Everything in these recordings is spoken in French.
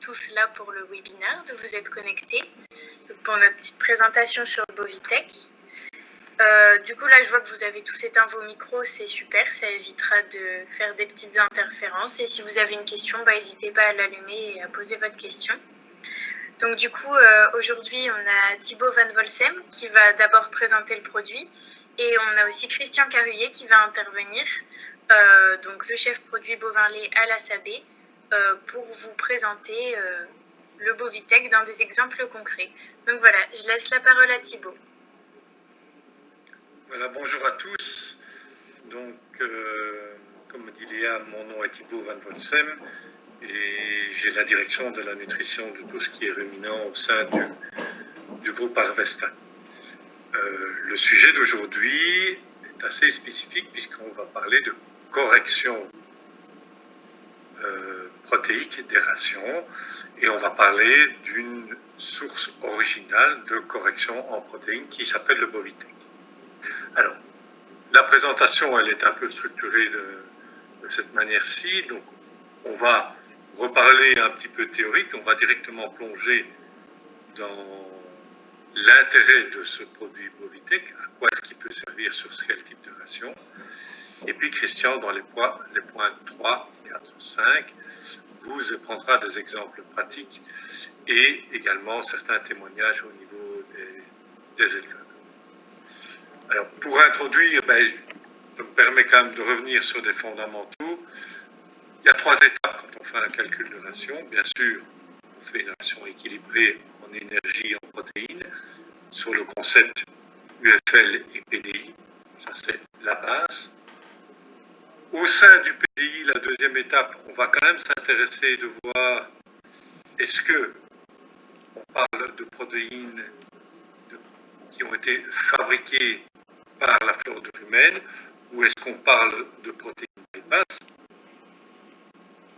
tous là pour le webinaire, de vous être connectés pour notre petite présentation sur Bovitech. Du coup, là, je vois que vous avez tous éteint vos micros, c'est super, ça évitera de faire des petites interférences. Et si vous avez une question, n'hésitez pas à l'allumer et à poser votre question. Donc du coup, aujourd'hui, on a Thibaut Van Volsem qui va d'abord présenter le produit. Et on a aussi Christian Carruyer qui va intervenir, donc le chef produit bovin-lait à la Sabé, pour vous présenter le Bovitech dans des exemples concrets. Donc voilà, je laisse la parole à Thibaut. Voilà, bonjour à tous. Donc, comme dit Léa, mon nom est Thibaut Van Volsem et j'ai la direction de la nutrition de tout ce qui est ruminant au sein du groupe Harvesta. Le sujet d'aujourd'hui est assez spécifique puisqu'on va parler de correction protéique des rations et on va parler d'une source originale de correction en protéines qui s'appelle le Bovitech. Alors, la présentation, elle est un peu structurée de cette manière-ci. Donc, on va reparler un petit peu théorique. On va directement plonger dans l'intérêt de ce produit Bovitech, à quoi est-ce qu'il peut servir sur quel type de ration. Et puis, Christian, dans les points 3, 4, 5, vous prendra des exemples pratiques et également certains témoignages au niveau des éleveurs. Alors, pour introduire, je me permets quand même de revenir sur des fondamentaux. Il y a 3 étapes quand on fait un calcul de ration. Bien sûr, on fait une ration équilibrée en énergie et en protéines sur le concept UFL et PDI. Ça, c'est la base. Au sein du PDI, la deuxième étape, on va quand même s'intéresser de voir est-ce que on parle de protéines qui ont été fabriquées par la flore de rumen, ou est-ce qu'on parle de protéines bypass?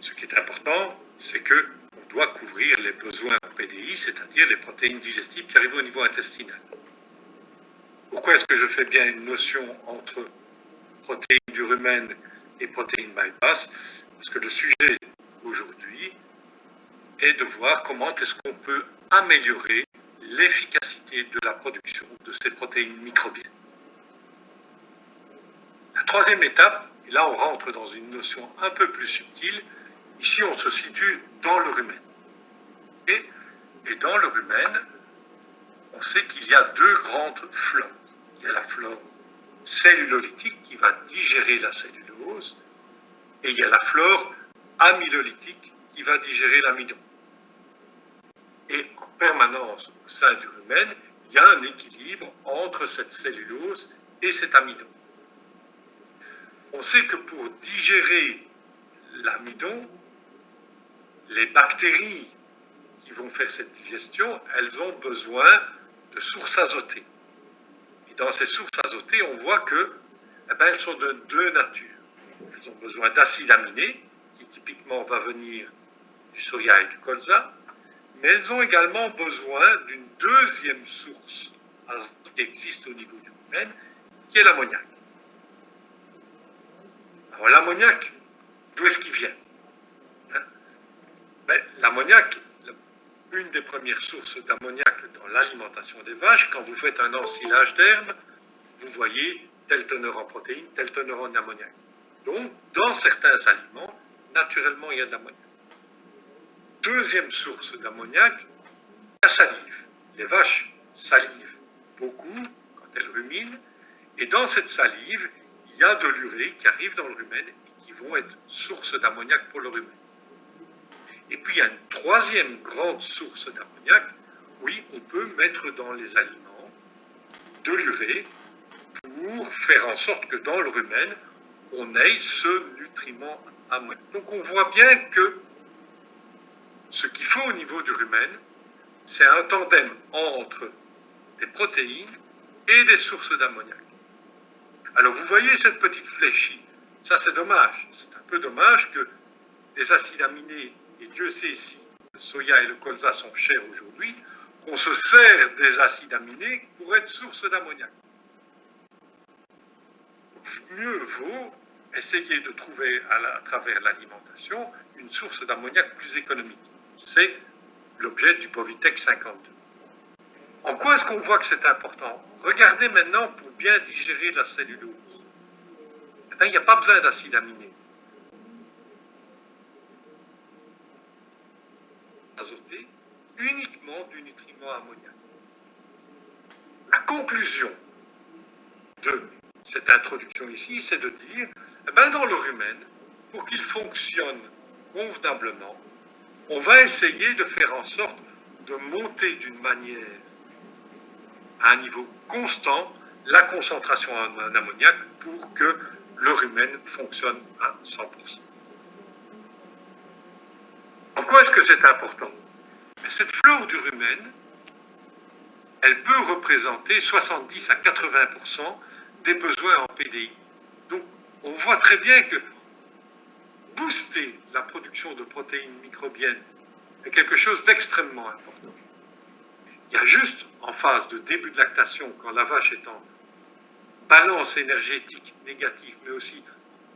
Ce qui est important, c'est qu'on doit couvrir les besoins PDI, c'est-à-dire les protéines digestives qui arrivent au niveau intestinal. Pourquoi est-ce que je fais bien une notion entre protéines du rumen et protéines bypass? Parce que le sujet aujourd'hui est de voir comment est-ce qu'on peut améliorer l'efficacité de la production de ces protéines microbiennes. La troisième étape, et là on rentre dans une notion un peu plus subtile, ici on se situe dans le rumen. Et dans le rumen, on sait qu'il y a 2 grandes flores. Il y a la flore cellulolytique qui va digérer la cellulose, et il y a la flore amylolytique qui va digérer l'amidon. Et en permanence au sein du rumen, il y a un équilibre entre cette cellulose et cet amidon. On sait que pour digérer l'amidon, les bactéries qui vont faire cette digestion, elles ont besoin de sources azotées. Et dans ces sources azotées, on voit que elles sont de 2 natures. Elles ont besoin d'acide aminé, qui typiquement va venir du soya et du colza, mais elles ont également besoin d'une deuxième source qui existe au niveau du rumen, qui est l'ammoniac. Alors l'ammoniac, d'où est-ce qu'il vient? L'ammoniac, une des premières sources d'ammoniac dans l'alimentation des vaches, quand vous faites un ensilage d'herbe, vous voyez tel teneur en protéines, tel teneur en ammoniac. Donc, dans certains aliments, naturellement, il y a de l'ammoniac. Deuxième source d'ammoniac, la salive. Les vaches salivent beaucoup quand elles ruminent, et dans cette salive, il y a de l'urée qui arrive dans le rumen et qui vont être source d'ammoniac pour le rumen. Et puis il y a une troisième grande source d'ammoniac. Oui, on peut mettre dans les aliments de l'urée pour faire en sorte que dans le rumen, on ait ce nutriment ammoniac. Donc on voit bien que ce qu'il faut au niveau du rumen, c'est un tandem entre des protéines et des sources d'ammoniac. Alors vous voyez cette petite flèche, ça c'est dommage, c'est un peu dommage que des acides aminés, et Dieu sait si le soya et le colza sont chers aujourd'hui, qu'on se sert des acides aminés pour être source d'ammoniac. Mieux vaut essayer de trouver à travers l'alimentation une source d'ammoniac plus économique. C'est l'objet du Bovitec 52. En quoi est-ce qu'on voit que c'est important? Regardez maintenant pour bien digérer la cellulose. Eh bien, il n'y a pas besoin d'acide aminé. Azoté, uniquement du nutriment ammoniac. La conclusion de cette introduction ici, c'est de dire, eh bien, dans le rumen, pour qu'il fonctionne convenablement, on va essayer de faire en sorte de monter d'une manière à un niveau constant la concentration en ammoniac pour que le rumen fonctionne à 100%. Pourquoi est-ce que c'est important? Cette flore du rumen, elle peut représenter 70 à 80% des besoins en PDI. Donc, on voit très bien que booster la production de protéines microbiennes est quelque chose d'extrêmement important. Il y a juste en phase de début de lactation, quand la vache est en balance énergétique négative, mais aussi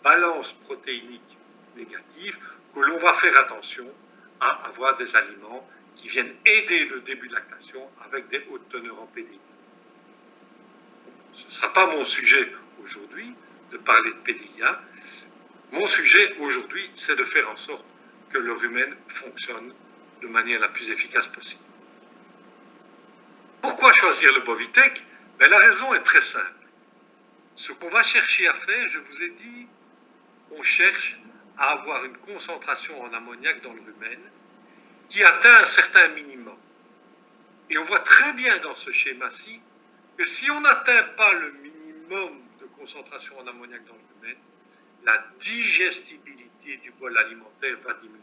balance protéinique négative, que l'on va faire attention à avoir des aliments qui viennent aider le début de lactation avec des hautes teneurs en PDI. Ce ne sera pas mon sujet aujourd'hui de parler de PDIA. Mon sujet aujourd'hui, c'est de faire en sorte que le rumen fonctionne de manière la plus efficace possible. Pourquoi choisir le Bovitec? La raison est très simple. Ce qu'on va chercher à faire, je vous ai dit, on cherche à avoir une concentration en ammoniac dans le rumen qui atteint un certain minimum. Et on voit très bien dans ce schéma-ci que si on n'atteint pas le minimum de concentration en ammoniac dans le rumen, la digestibilité du bol alimentaire va diminuer.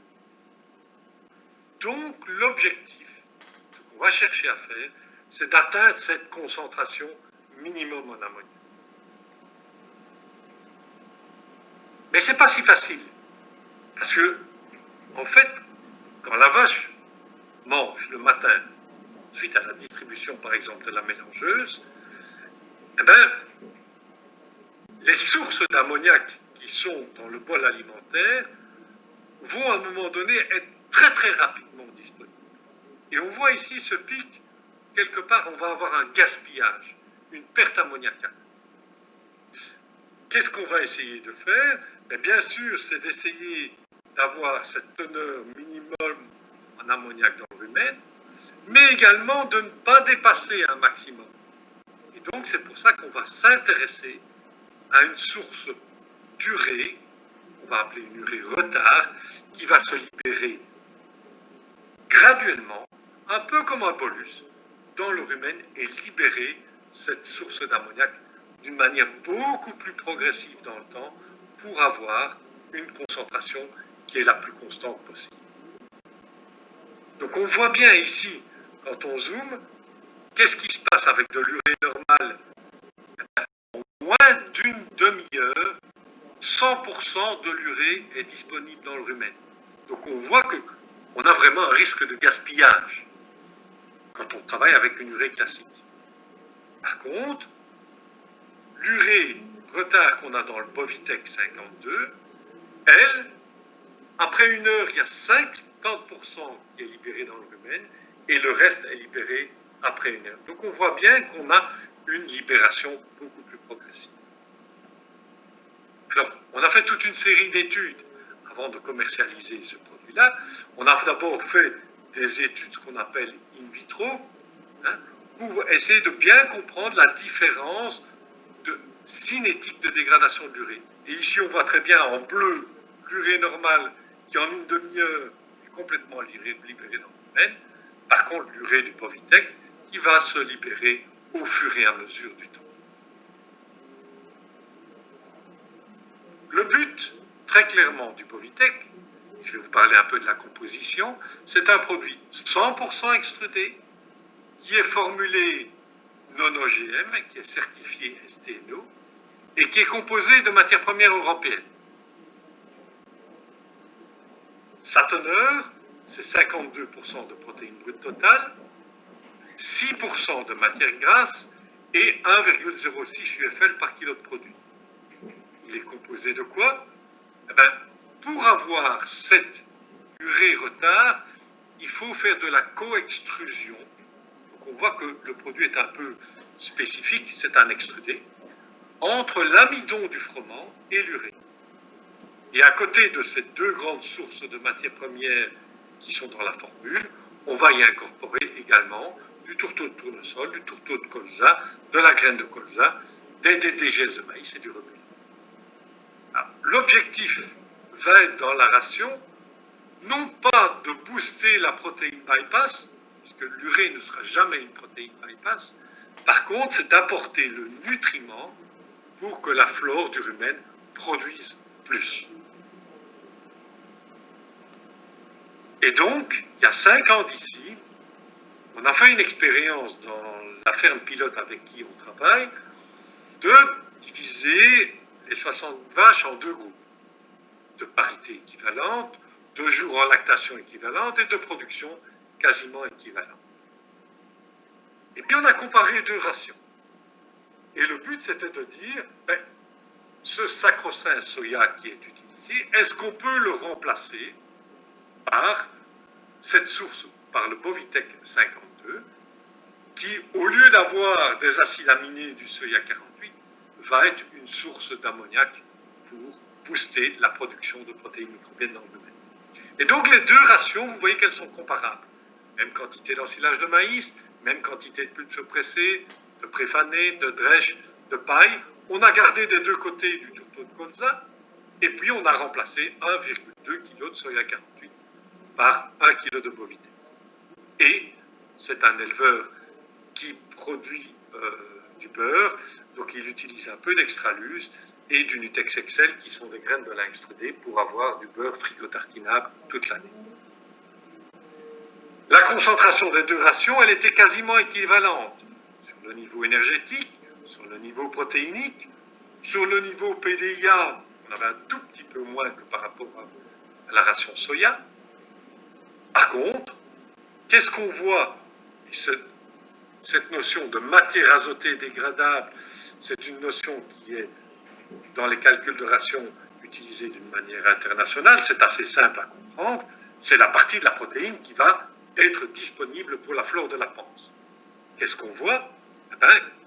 Donc l'objectif, ce qu'on va chercher à faire, c'est d'atteindre cette concentration minimum en ammoniac. Mais ce n'est pas si facile, parce que, en fait, quand la vache mange le matin, suite à la distribution, par exemple, de la mélangeuse, eh bien, les sources d'ammoniac qui sont dans le bol alimentaire vont à un moment donné être très très rapidement disponibles. Et on voit ici ce pic, quelque part on va avoir un gaspillage, une perte ammoniacale. Qu'est-ce qu'on va essayer de faire? Bien sûr, c'est d'essayer d'avoir cette teneur minimum en ammoniac dans le rumen, mais également de ne pas dépasser un maximum. Et donc c'est pour ça qu'on va s'intéresser à une source d'urée, on va appeler une urée retard, qui va se libérer graduellement, un peu comme un bolus, dans le rumen et libérer cette source d'ammoniac d'une manière beaucoup plus progressive dans le temps pour avoir une concentration qui est la plus constante possible. Donc on voit bien ici, quand on zoome, qu'est-ce qui se passe avec de l'urée normale? En moins d'une demi-heure, 100% de l'urée est disponible dans le rumen. Donc on voit qu'on a vraiment un risque de gaspillage quand on travaille avec une urée classique. Par contre, l'urée retard qu'on a dans le Bovitec 52, elle, après une heure, il y a 50% qui est libéré dans le rumen et le reste est libéré après une heure. Donc on voit bien qu'on a une libération beaucoup plus progressive. Alors, on a fait toute une série d'études avant de commercialiser ce produit-là. On a d'abord fait des études, ce qu'on appelle in vitro, pour essayer de bien comprendre la différence de cinétique de dégradation de l'urée. Et ici, on voit très bien en bleu l'urée normale qui, en une demi-heure, est complètement libérée dans le rumen. Par contre, l'urée du Bovitec qui va se libérer au fur et à mesure du temps. Le but, très clairement, du Bovitec, je vais vous parler un peu de la composition, c'est un produit 100% extrudé, qui est formulé non-OGM, qui est certifié STNO, et qui est composé de matières premières européennes. Sa teneur, c'est 52% de protéines brutes totales, 6% de matières grasses et 1,06 UFL par kilo de produit. Il est composé de quoi? Pour avoir cette urée retard, il faut faire de la coextrusion. Donc on voit que le produit est un peu spécifique, c'est un extrudé, entre l'amidon du froment et l'urée. Et à côté de ces deux grandes sources de matières premières qui sont dans la formule, on va y incorporer également du tourteau de tournesol, du tourteau de colza, de la graine de colza, des DDGS de maïs et du rebuilin. L'objectif va être dans la ration, non pas de booster la protéine bypass, puisque l'urée ne sera jamais une protéine bypass, par contre, c'est d'apporter le nutriment pour que la flore du rumen produise plus. Et donc, il y a 5 ans d'ici, on a fait une expérience dans la ferme pilote avec qui on travaille, de diviser les 60 vaches en 2 groupes, de parité équivalente, de jours en lactation équivalente et de production quasiment équivalente. Et puis on a comparé 2 rations. Et le but c'était de dire, ce sacro-saint soya qui est utilisé, est-ce qu'on peut le remplacer par cette source, par le Bovitec 52, qui, au lieu d'avoir des acides aminés du soya 48, va être une source d'ammoniac pour booster la production de protéines microbiennes dans le domaine. Et donc les 2 rations, vous voyez qu'elles sont comparables. Même quantité d'ensilage de maïs, même quantité de pulpe pressée, de préfané, de drèche, de paille. On a gardé des 2 côtés du tourteau de colza, et puis on a remplacé 1,2 kg de soya 48 par 1 kg de Bovitec. Et c'est un éleveur qui produit du beurre, donc il utilise un peu d'extralus et du Nutex Excel qui sont des graines de lin extrudées pour avoir du beurre frigo-tartinable toute l'année. La concentration des 2 rations, elle était quasiment équivalente sur le niveau énergétique, sur le niveau protéinique, sur le niveau PDIA, on avait un tout petit peu moins que par rapport à la ration soya. Par contre, qu'est-ce qu'on voit? Cette notion de matière azotée dégradable, c'est une notion qui est dans les calculs de ration utilisée d'une manière internationale, c'est assez simple à comprendre, c'est la partie de la protéine qui va être disponible pour la flore de la panse. Qu'est-ce qu'on voit?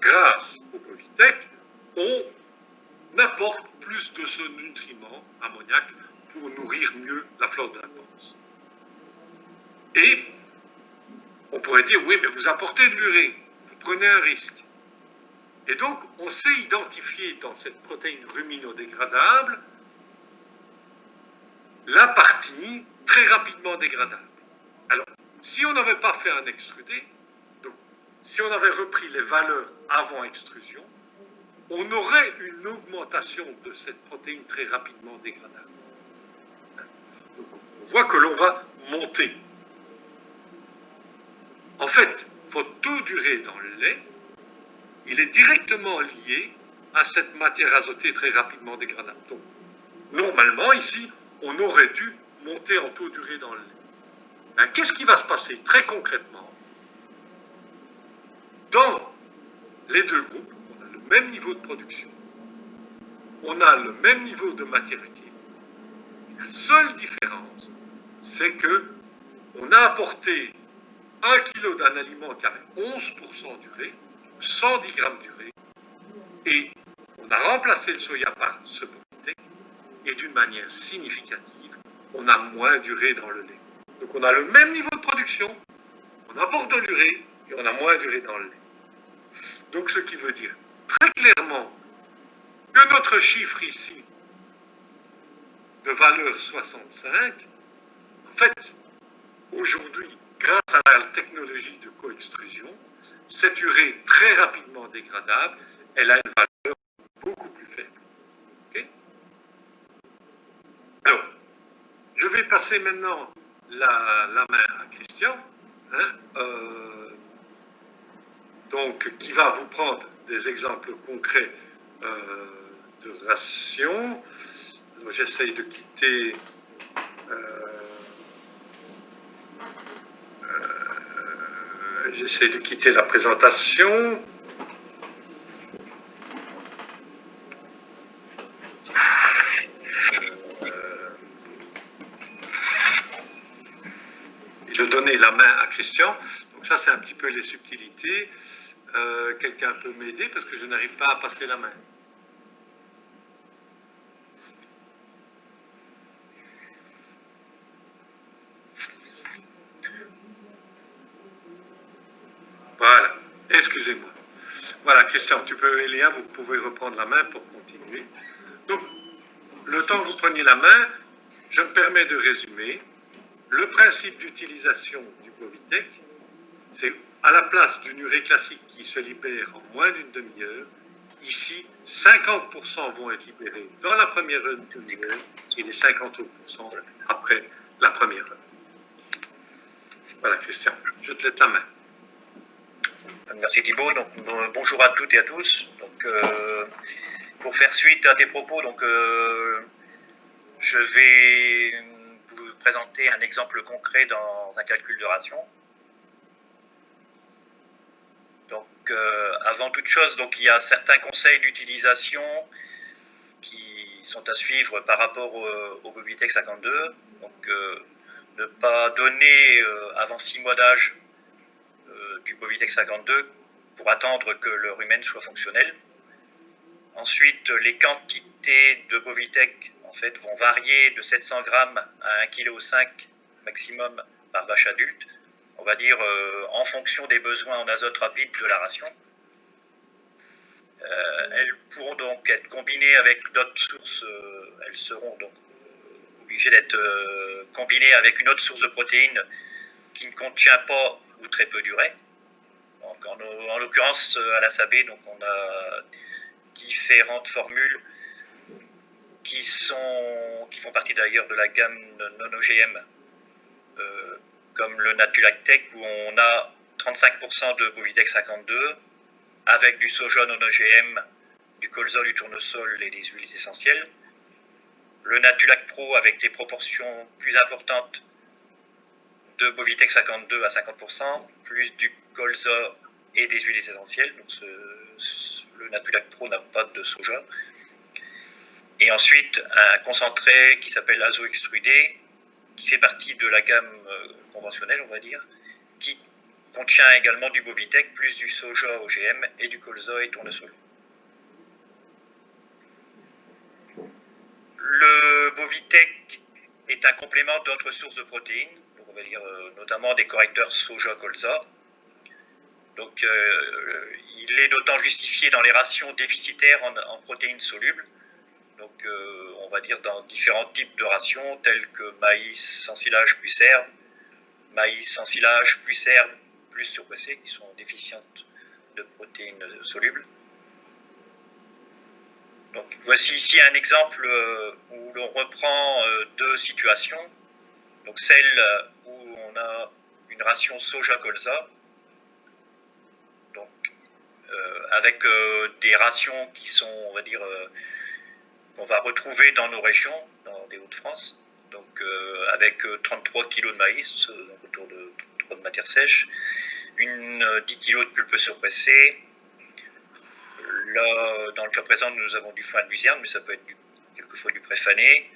Grâce au Bovitec, on apporte plus de ce nutriment ammoniac pour nourrir mieux la flore de la panse. Et on pourrait dire, oui, mais vous apportez de l'urée, vous prenez un risque. Et donc, on sait identifier dans cette protéine ruminodégradable la partie très rapidement dégradable. Alors, si on n'avait pas fait un extrudé, donc si on avait repris les valeurs avant extrusion, on aurait une augmentation de cette protéine très rapidement dégradable. Donc, on voit que l'on va monter. En fait, votre taux d'urée dans le lait, il est directement lié à cette matière azotée très rapidement dégradable. Donc, normalement, ici, on aurait dû monter en taux d'urée dans le lait. Qu'est-ce qui va se passer très concrètement? Dans les 2 groupes, on a le même niveau de production, on a le même niveau de matière utile. La seule différence, c'est que on a apporté 1 kg d'un aliment qui avait 11% d'urée, 110 g d'urée, et on a remplacé le soya par ce Bovitec, et d'une manière significative, on a moins d'urée dans le lait. Donc on a le même niveau de production, on apporte de l'urée, et on a moins d'urée dans le lait. Donc ce qui veut dire très clairement que notre chiffre ici, de valeur 65, en fait, aujourd'hui, grâce à la technologie de coextrusion, cette urée très rapidement dégradable, elle a une valeur beaucoup plus faible. Okay? Alors, je vais passer maintenant la main à Christian, donc, qui va vous prendre des exemples concrets de rations. J'essaye de quitter la présentation. de donner la main à Christian. Donc ça, c'est un petit peu les subtilités. Quelqu'un peut m'aider parce que je n'arrive pas à passer la main. Voilà, excusez-moi. Voilà, Christian, Eléa, vous pouvez reprendre la main pour continuer. Donc, le temps que vous preniez la main, je me permets de résumer. Le principe d'utilisation du Bovitec, c'est à la place d'une urée classique qui se libère en moins d'une demi-heure, ici, 50% vont être libérés dans la première demi-heure et les 50% après la première heure. Voilà, Christian, je te laisse la main. Merci Thibaut. Donc, bonjour à toutes et à tous. Donc, pour faire suite à tes propos, donc, je vais vous présenter un exemple concret dans un calcul de ration. Donc, avant toute chose, donc, il y a certains conseils d'utilisation qui sont à suivre par rapport au Bovitec 52. Donc, ne pas donner avant 6 mois d'âge du Bovitec 52 pour attendre que le rumen soit fonctionnel. Ensuite, les quantités de Bovitec en fait, vont varier de 700 grammes à 1,5 kg maximum par vache adulte, on va dire en fonction des besoins en azote rapide de la ration. Elles pourront donc être combinées avec d'autres sources, elles seront donc obligées d'être combinées avec une autre source de protéines qui ne contient pas ou très peu d'urée. Donc, en l'occurrence, à la SAB, donc on a différentes formules qui font partie d'ailleurs de la gamme non OGM, comme le Natulactec, où on a 35% de Bovitec 52, avec du soja non OGM, du colza, du tournesol et des huiles essentielles. Le Natulac Pro avec des proportions plus importantes de Bovitec 52 à 50%, plus du colza et des huiles essentielles. Donc le Natulac Pro n'a pas de soja. Et ensuite, un concentré qui s'appelle azo extrudé, qui fait partie de la gamme conventionnelle, on va dire, qui contient également du Bovitec, plus du soja OGM et du colza et tournesol. Le Bovitec est un complément d'autres sources de protéines, donc on va dire notamment des correcteurs soja-colza. Donc il est d'autant justifié dans les rations déficitaires en protéines solubles. Donc on va dire dans différents types de rations tels que maïs sans silage plus herbe, maïs sans silage plus herbe plus surpressé, qui sont déficientes de protéines solubles. Donc voici ici un exemple où l'on reprend deux situations. Donc celle où on a une ration soja-colza, donc avec des rations qui sont, on va dire, qu'on va retrouver dans nos régions, dans les Hauts-de-France, donc avec 33 kg de maïs, autour de 33 de matière sèche, 10 kg de pulpe surpressée. Là, dans le cas présent, nous avons du foin de luzerne, mais ça peut être quelquefois du préfané.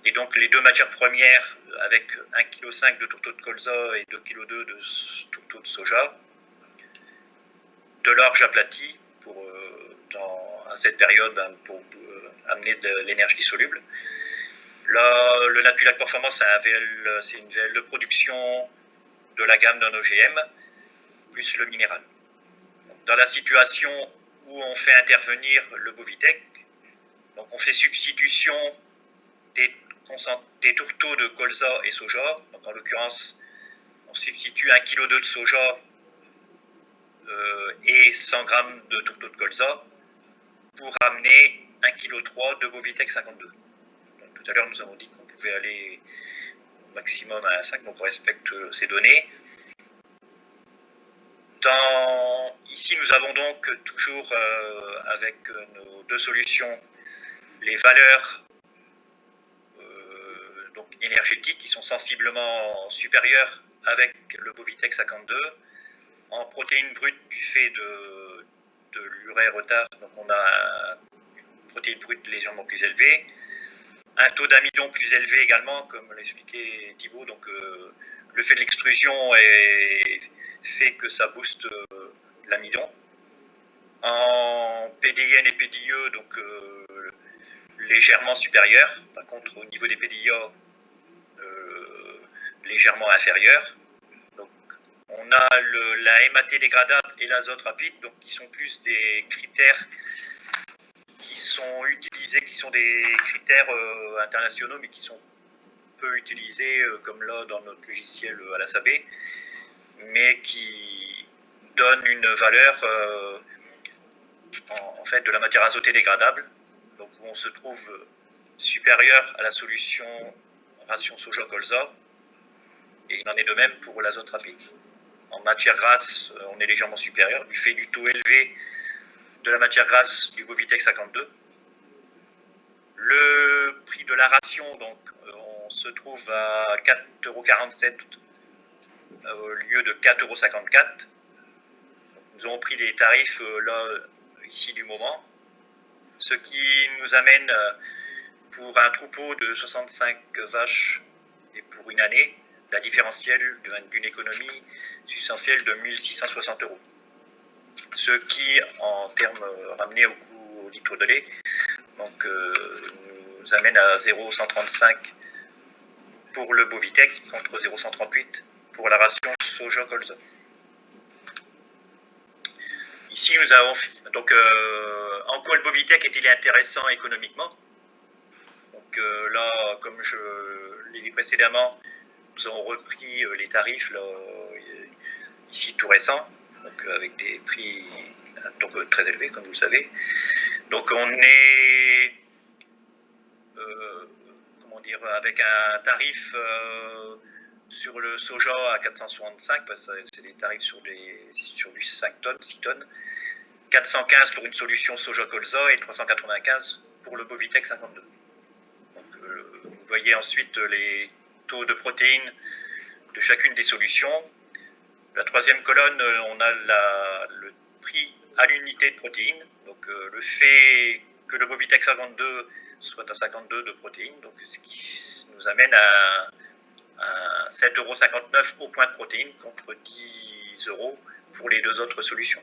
Et donc les deux matières premières avec 1,5 kg de tourteau de colza et 2,2 kg de tourteau de soja. De l'orge aplati à cette période pour amener de l'énergie soluble. Là, le Natulac Performance, c'est une VL de production de la gamme non OGM, plus le minéral. Dans la situation où on fait intervenir le Bovitec, donc on fait substitution des tourteaux de colza et soja. Donc en l'occurrence, on substitue 1,2 kg de soja et 100 g de tourteaux de colza pour amener 1,3 kg de Bovitec 52. Donc, tout à l'heure, nous avons dit qu'on pouvait aller au maximum à 1,5 kg, donc on respecte ces données. Ici, nous avons donc toujours, avec nos deux solutions, les valeurs donc énergétiques qui sont sensiblement supérieures avec le Bovitec 52. En protéines brutes du fait de l'urée retard, donc on a une protéine brute légèrement plus élevée. Un taux d'amidon plus élevé également, comme l'expliquait Thibaut, donc le fait de l'extrusion fait que ça booste l'amidon. En PDIN et PDIE, donc légèrement supérieur. Par contre, au niveau des PDIA, légèrement inférieur. Donc, on a la MAT dégradable et l'azote rapide, donc qui sont plus des critères qui sont utilisés, qui sont des critères internationaux, mais qui sont peu utilisés, comme là dans notre logiciel à la SAB, mais qui donnent une valeur en fait de la matière azotée dégradable, donc où on se trouve supérieur à la solution ration soja-colza, et il en est de même pour l'azote rapide. En matière grasse, on est légèrement supérieur du fait du taux élevé de la matière grasse du Bovitec 52. Le prix de la ration, donc, on se trouve à 4,47 € au lieu de 4,54 €. Nous avons pris des tarifs là, ici du moment, ce qui nous amène pour un troupeau de 65 vaches et pour une année, la différentielle d'une économie substantielle de 1 660 €. Ce qui, en termes ramenés au coût au litre de lait, donc, nous amène à 0,135 pour le Bovitec contre 0,138 pour la ration soja-colza. Ici, nous avons donc en quoi le Bovitec est-il intéressant économiquement? Donc là, comme je l'ai dit précédemment, nous avons repris les tarifs là, ici tout récents, donc avec des prix donc, très élevés, comme vous le savez. Donc on est comment dire, avec un tarif sur le soja à 465, parce que c'est des tarifs sur du 5 tonnes, 6 tonnes, 415 pour une solution soja-colza et 395 pour le Bovitec 52. Donc, vous voyez ensuite les taux de protéines de chacune des solutions. La troisième colonne, on a le prix à l'unité de protéines. Donc, le fait que le Bovitec 52 soit à 52 de protéines, donc, ce qui nous amène à 7,59 € au point de protéines contre 10 € pour les deux autres solutions.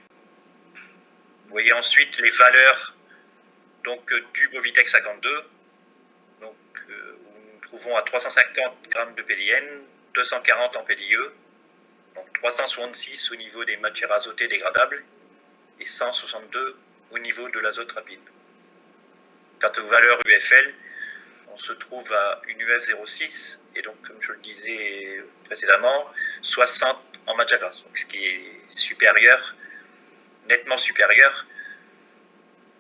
Vous voyez ensuite les valeurs donc, du Bovitec 52, donc, où nous trouvons à 350 g de PDN, 240 en PDIE, donc 366 au niveau des matières azotées dégradables et 162 au niveau de l'azote rapide. Quant aux valeurs UFL, on se trouve à une UF 0,6 et donc, comme je le disais précédemment, 60 en matière grasse, donc ce qui est supérieur, nettement supérieur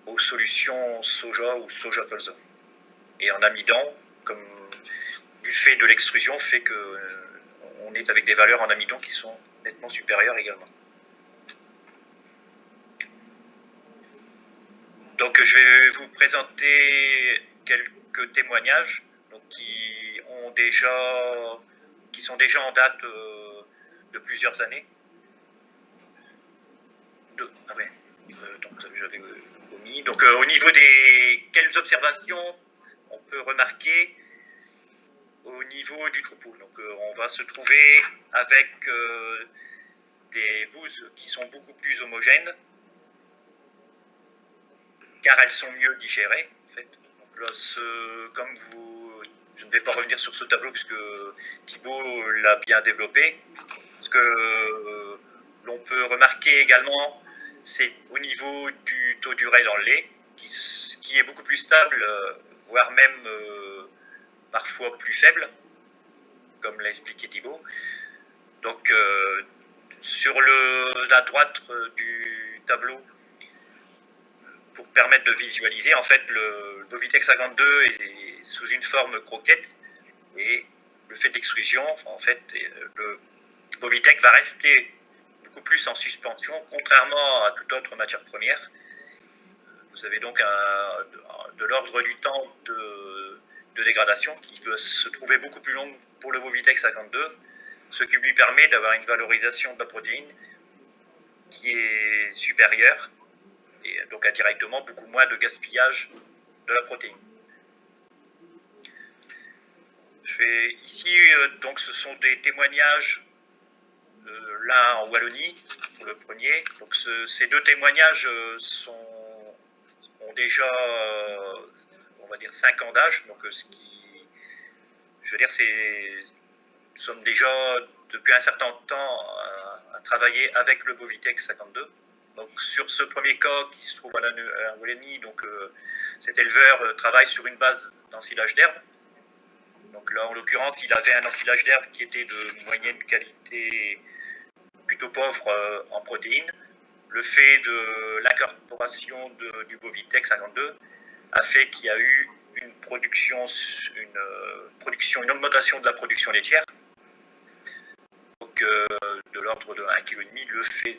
aux solutions soja ou soja-colza. Et en amidon, comme du fait de l'extrusion, fait que on est avec des valeurs en amidon qui sont nettement supérieures également. Donc je vais vous présenter quelques témoignages donc, qui sont déjà en date de plusieurs années. Donc j'avais omis. Donc au niveau des quelles observations on peut remarquer au niveau du troupeau. Donc on va se trouver avec des bouses qui sont beaucoup plus homogènes, car elles sont mieux digérées. En fait. Donc là, je ne vais pas revenir sur ce tableau puisque Thibaut l'a bien développé. Ce que l'on peut remarquer également, c'est au niveau du taux d'urée dans le lait, qui est beaucoup plus stable, voire même parfois plus faible, comme l'a expliqué Thibaut. Donc, sur la droite du tableau, pour permettre de visualiser, en fait, le Bovitec 52 est sous une forme croquette et le fait d'extrusion, en fait, le Bovitec va rester beaucoup plus en suspension, contrairement à toute autre matière première. Vous avez donc de l'ordre du temps de dégradation qui peut se trouver beaucoup plus long pour le Bovitec 52, ce qui lui permet d'avoir une valorisation de la protéine qui est supérieure et donc indirectement beaucoup moins de gaspillage de la protéine. Ici, donc, ce sont des témoignages, là en Wallonie, pour le premier. Donc, ces deux témoignages ont déjà, on va dire, 5 ans d'âge. Donc, je veux dire, nous sommes déjà depuis un certain temps à travailler avec le Bovitech 52. Donc, sur ce premier cas qui se trouve à Wallonie, donc cet éleveur travaille sur une base d'ensilage d'herbe. Donc là, en l'occurrence, il avait un ensilage d'herbe qui était de moyenne qualité, plutôt pauvre en protéines. Le fait de l'incorporation du Bovitech 52 a fait qu'il y a eu une augmentation de la production laitière. Donc de l'ordre de 1,5 kg, le fait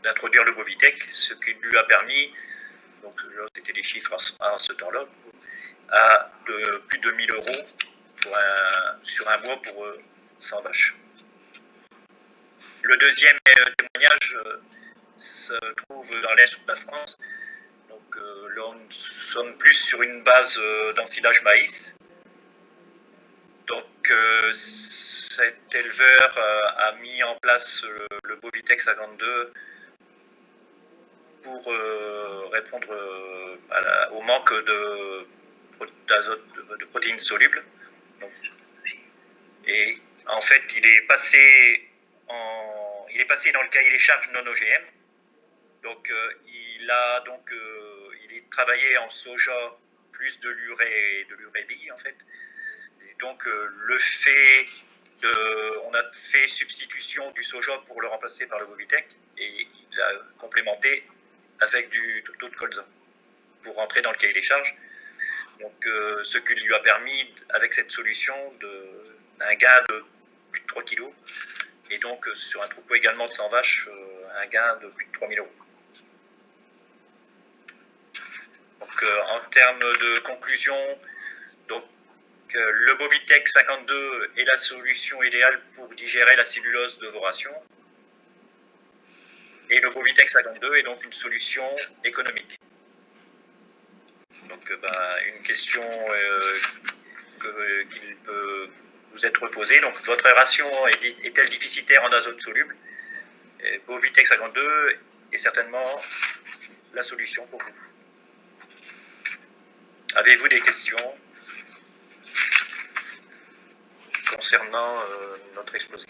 d'introduire le Bovitech, ce qui lui a permis, donc là c'était des chiffres à ce temps-là, de plus de 1 000 euros sur un mois pour 100 vaches. Le deuxième témoignage se trouve dans l'est de la France. Donc là, nous sommes plus sur une base d'ensilage maïs. Donc cet éleveur a mis en place le Bovitech 52 pour répondre au manque d'azote, de protéines solubles. Donc, et en fait, il est passé dans le cahier des charges non OGM. Donc, il travaillait en soja plus de l'urébi, en fait. Et donc, on a fait substitution du soja pour le remplacer par le Bovitech, et il a complémenté avec du taux de colza pour rentrer dans le cahier des charges. Donc, ce qui lui a permis, avec cette solution, un gain de plus de 3 kg. Et donc, sur un troupeau également de 100 vaches, un gain de plus de 3 000 euros. Donc, en termes de conclusion, donc, le Bovitech 52 est la solution idéale pour digérer la cellulose de vos rations. Et le Bovitech 52 est donc une solution économique. Donc, une question qu'il peut vous être posée. Donc, votre ration est-elle déficitaire en azote soluble? Bovitech 52 est certainement la solution pour vous. Avez-vous des questions concernant notre exposé?